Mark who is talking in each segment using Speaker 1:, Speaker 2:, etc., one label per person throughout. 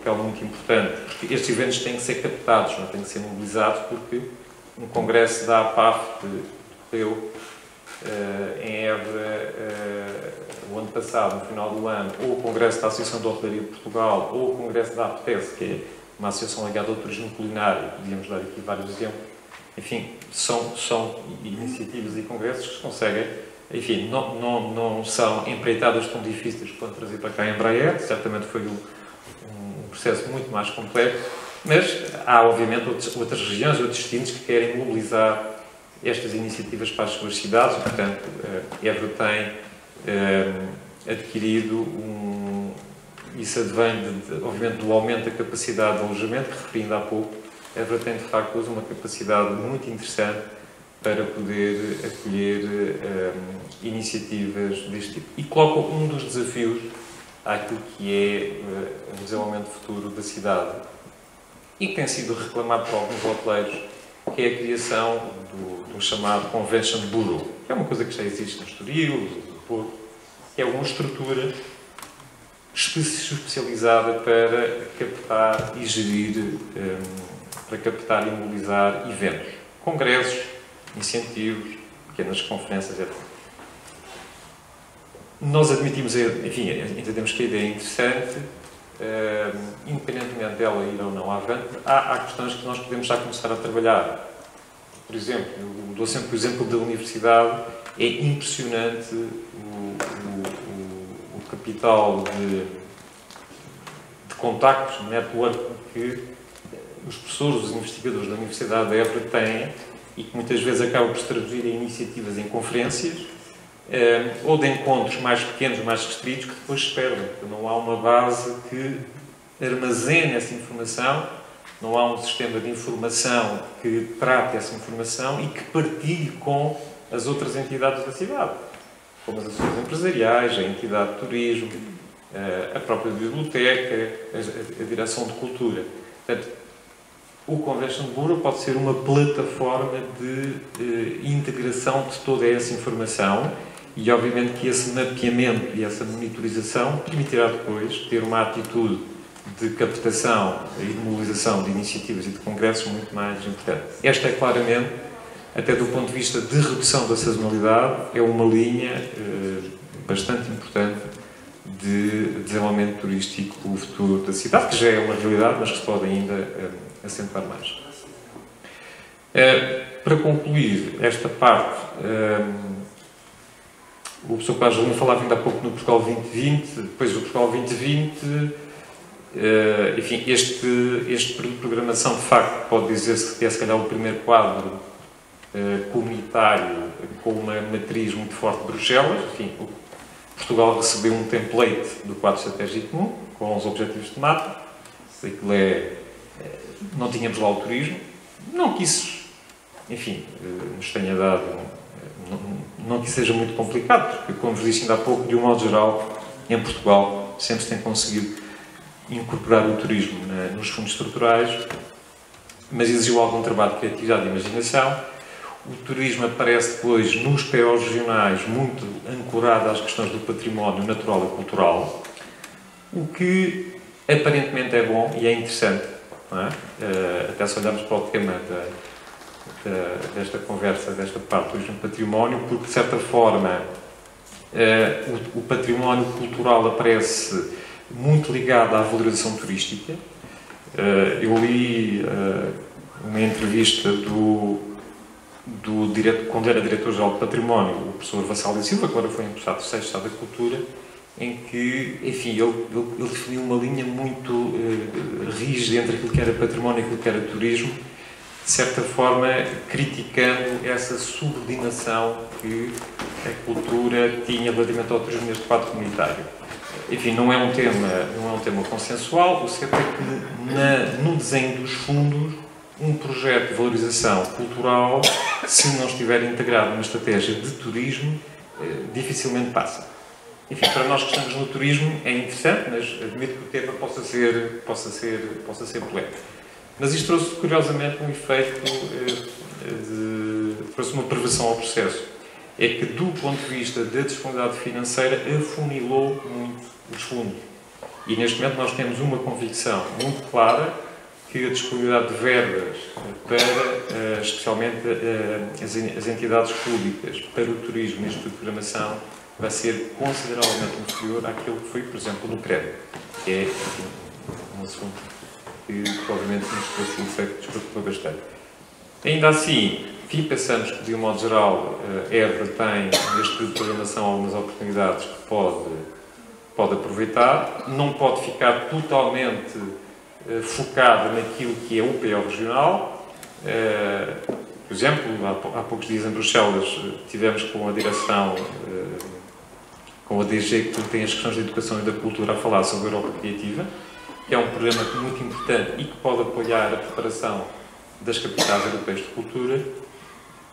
Speaker 1: papel muito importante, porque estes eventos têm que ser captados, não têm que ser mobilizados, porque um congresso da APAF decorreu em Évora o ano passado, no final do ano, ou o congresso da Associação de Hotelaria de Portugal, ou o congresso da APTES, que é uma associação ligada ao turismo culinário, podíamos dar aqui vários exemplos. Enfim, são iniciativas e congressos que se conseguem. Enfim, não são empreitadas tão difíceis quanto trazer para cá a Embraer, certamente foi um processo muito mais complexo, mas há, obviamente, outras regiões, outros destinos que querem mobilizar estas iniciativas para as suas cidades, portanto, Évora tem adquirido isso advém, obviamente, do aumento da capacidade de alojamento, que referi ainda há pouco. Évora tem, de facto, hoje uma capacidade muito interessante para poder acolher iniciativas deste tipo. E coloca um dos desafios àquilo que é o desenvolvimento futuro da cidade e que tem sido reclamado por alguns hoteleiros, que é a criação do chamado Convention Bureau, que é uma coisa que já existe no Estoril, no Porto, que é uma estrutura especializada para captar e gerir, para captar e mobilizar eventos, congressos, incentivos, pequenas conferências, etc. Nós admitimos, enfim, entendemos que a ideia é interessante, independentemente dela ir ou não avante, há questões que nós podemos já começar a trabalhar. Por exemplo, eu dou sempre o exemplo da universidade, é impressionante o capital de contactos, de network que os professores, os investigadores da Universidade de Évora têm e que muitas vezes acabam por se traduzir em iniciativas em conferências ou de encontros mais pequenos, mais restritos, que depois se perdem. Não há uma base que armazene essa informação, não há um sistema de informação que trate essa informação e que partilhe com as outras entidades da cidade, como as associações empresariais, a entidade de turismo, a própria biblioteca, a direção de cultura. Portanto, o Convention Bureau pode ser uma plataforma de integração de toda essa informação e, obviamente, que esse mapeamento e essa monitorização permitirá depois ter uma atitude de captação e de mobilização de iniciativas e de congressos muito mais importante. Esta é claramente, até do ponto de vista de redução da sazonalidade, é uma linha bastante importante de desenvolvimento turístico futuro da cidade, que já é uma realidade, mas que se pode ainda acentuar mais. Para concluir esta parte, o professor Carlos Julião falava ainda há pouco no Portugal 2020, depois do Portugal 2020, enfim, este período de programação, de facto, pode dizer-se que é, se calhar, o primeiro quadro comunitário com uma matriz muito forte de Bruxelas. Enfim, Portugal recebeu um template do quadro estratégico comum, com os objetivos temáticos. Não tínhamos lá o turismo. Não que isso, enfim, nos tenha dado... Não que isso seja muito complicado, porque, como vos disse ainda há pouco, de um modo geral, em Portugal, sempre se tem conseguido incorporar o turismo nos fundos estruturais, mas exigiu algum trabalho de criatividade e imaginação. O turismo aparece depois nos POs regionais, muito ancorado às questões do património natural e cultural, o que aparentemente é bom e é interessante, não é? Até se olharmos para o tema desta conversa, desta parte do turismo património, porque, de certa forma, o património cultural aparece muito ligado à valorização turística. Eu li uma entrevista quando era diretor-geral de património, o professor Vassal da Silva, que agora foi emprestado do Sexto Estado da Cultura, em que, enfim, ele definiu uma linha muito rígida entre aquilo que era património e aquilo que era turismo, de certa forma criticando essa subordinação que a cultura tinha relativamente ao turismo neste quadro comunitário. Enfim, não é um tema consensual. O certo é que no desenho dos fundos, um projeto de valorização cultural, se não estiver integrado numa estratégia de turismo, dificilmente passa. Enfim, para nós que estamos no turismo é interessante, mas admito que o tema possa ser polémico. Mas isto trouxe, curiosamente, um efeito trouxe uma perversão ao processo. É que, do ponto de vista da disponibilidade financeira, afunilou muito os fundos. E neste momento nós temos uma convicção muito clara que a disponibilidade de verbas para, especialmente, as entidades públicas para o turismo e a estruturação vai ser consideravelmente inferior àquilo que foi, por exemplo, no crédito, que é, enfim, um assunto que provavelmente nos preocupa bastante. Ainda assim, enfim, pensamos que, de um modo geral, a Évora tem, neste período de programação, algumas oportunidades que pode aproveitar, não pode ficar totalmente focada naquilo que é o PO regional. Por exemplo, há poucos dias em Bruxelas tivemos com a direção, com a DG, que tem as questões da educação e da cultura, a falar sobre a Europa Criativa, que é um programa muito importante e que pode apoiar a preparação das capitais europeias de cultura.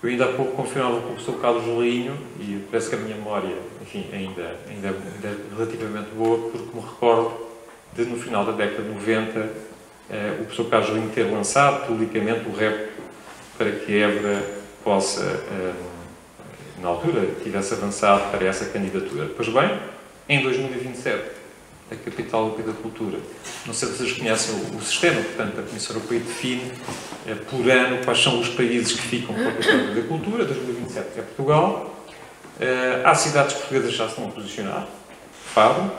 Speaker 1: Eu ainda há pouco confirmava com o professor Carlos Jolinho, e parece que a minha memória, enfim, ainda é relativamente boa, porque me recordo de, no final da década de 90, o professor Carlos Jolinho ter lançado publicamente o REP para que a Évora possa, na altura, tivesse avançado para essa candidatura. Pois bem, em 2027, a Capital Europeia da Cultura, não sei se vocês conhecem o sistema, portanto, a Comissão Europeia define por ano quais são os países que ficam com a Capital Europeia da Cultura. 2027 é Portugal. Há cidades portuguesas que já estão a posicionar: Faro,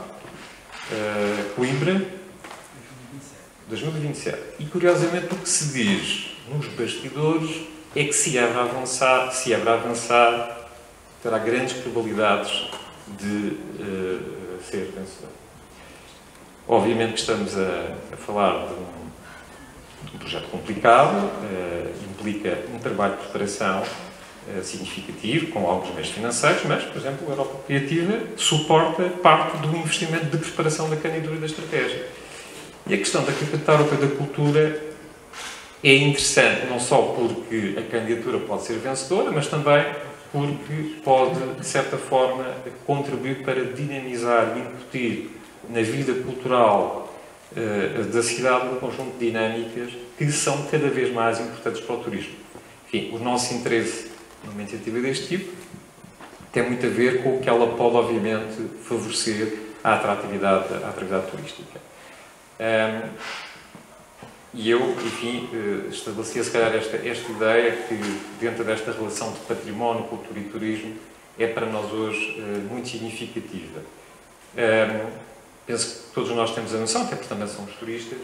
Speaker 1: Coimbra, 2027. E, curiosamente, o que se diz nos bastidores é que se Évora avançar, terá grandes probabilidades de ser vencedor. Obviamente que estamos a falar de um projeto complicado, implica um trabalho de preparação significativo, com alguns meios financeiros, mas, por exemplo, a Europa Criativa suporta parte do investimento de preparação da candidatura e da estratégia. E a questão da Capital Europeia da Cultura é interessante, não só porque a candidatura pode ser vencedora, mas também porque pode, de certa forma, contribuir para dinamizar e incutir na vida cultural da cidade um conjunto de dinâmicas que são cada vez mais importantes para o turismo. Enfim, o nosso interesse numa iniciativa deste tipo tem muito a ver com o que ela pode, obviamente, favorecer a atratividade turística. E eu, enfim, estabelecia, se calhar, esta ideia que, dentro desta relação de património, cultura e turismo, é para nós hoje muito significativa. Penso que todos nós temos a noção, até porque também somos turistas,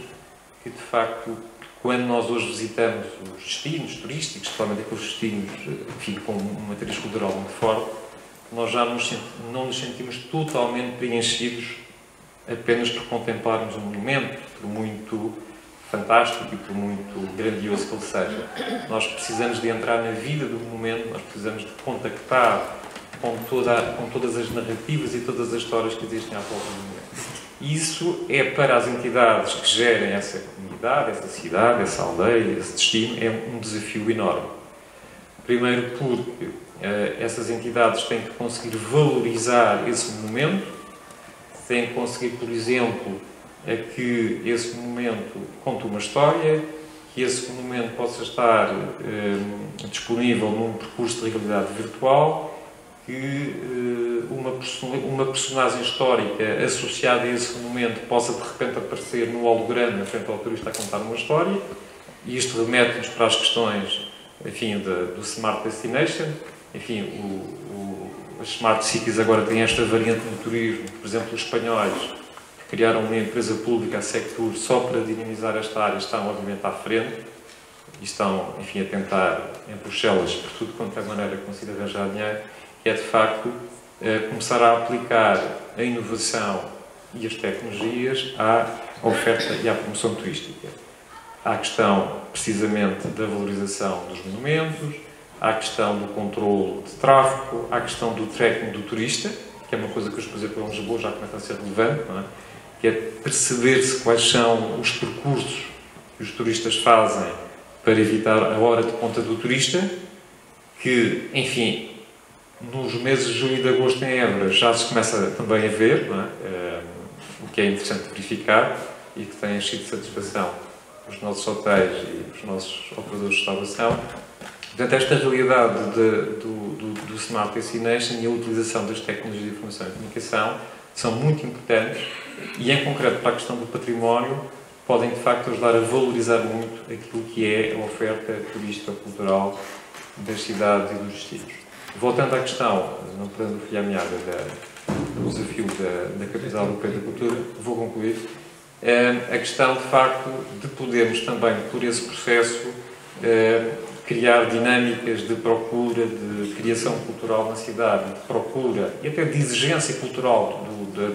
Speaker 1: que, de facto, quando nós hoje visitamos os destinos turísticos, especialmente aqueles destinos, enfim, com uma matriz cultural muito forte, nós já não nos sentimos totalmente preenchidos apenas por contemplarmos um monumento, por muito fantástico e por muito grandioso que ele seja. Nós precisamos de entrar na vida do monumento, nós precisamos de contactar com todas as narrativas e todas as histórias que existem à volta do monumento. Isso é para as entidades que gerem essa comunidade, essa cidade, essa aldeia, esse destino, é um desafio enorme. Primeiro porque essas entidades têm que conseguir valorizar esse monumento, têm que conseguir, por exemplo, que esse monumento conte uma história, que esse monumento possa estar disponível num percurso de realidade virtual, que uma personagem histórica associada a esse monumento possa de repente aparecer no holograma frente ao turista a contar uma história, e isto remete-nos para as questões, enfim, do Smart Destination. Enfim, as Smart Cities agora têm esta variante no turismo. Por exemplo, os espanhóis, que criaram uma empresa pública, a Sectur, só para dinamizar esta área, estão obviamente à frente e estão, enfim, a tentar, em Bruxelas, por tudo quanto é maneira que consiga arranjar dinheiro, que é, de facto, começar a aplicar a inovação e as tecnologias à oferta e à promoção turística. Há a questão, precisamente, da valorização dos monumentos, há a questão do controle de tráfego, há a questão do tracking do turista, que é uma coisa que os, por exemplo, em Lisboa já começa a ser relevante, não é? Que é perceber-se quais são os percursos que os turistas fazem para evitar a hora de ponta do turista, que, enfim, nos meses de julho e de agosto em Évora já se começa também a ver, não é? O que é interessante verificar e que tem enchido de satisfação os nossos hotéis e os nossos operadores de restauração. Portanto, esta realidade do Smart Destination e a utilização das tecnologias de informação e comunicação são muito importantes e, em concreto, para a questão do património, podem, de facto, ajudar a valorizar muito aquilo que é a oferta turística cultural das cidades e dos distritos. Voltando à questão, não podendo o fio à meada do desafio da Capital Europeia da Cultura, vou concluir. A questão, de facto, de podermos também, por esse processo, criar dinâmicas de procura, de criação cultural na cidade, de procura e até de exigência cultural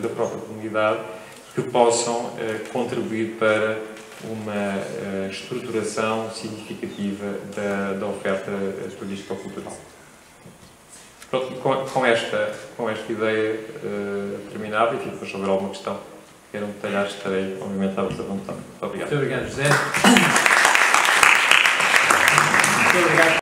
Speaker 1: da própria comunidade, que possam contribuir para uma estruturação significativa da oferta turístico-cultural. Pronto, com esta ideia terminada, e depois se houver alguma questão que queiram detalhar, estarei, obviamente, à vossa vontade. Muito obrigado.
Speaker 2: Muito obrigado, José. Muito obrigado.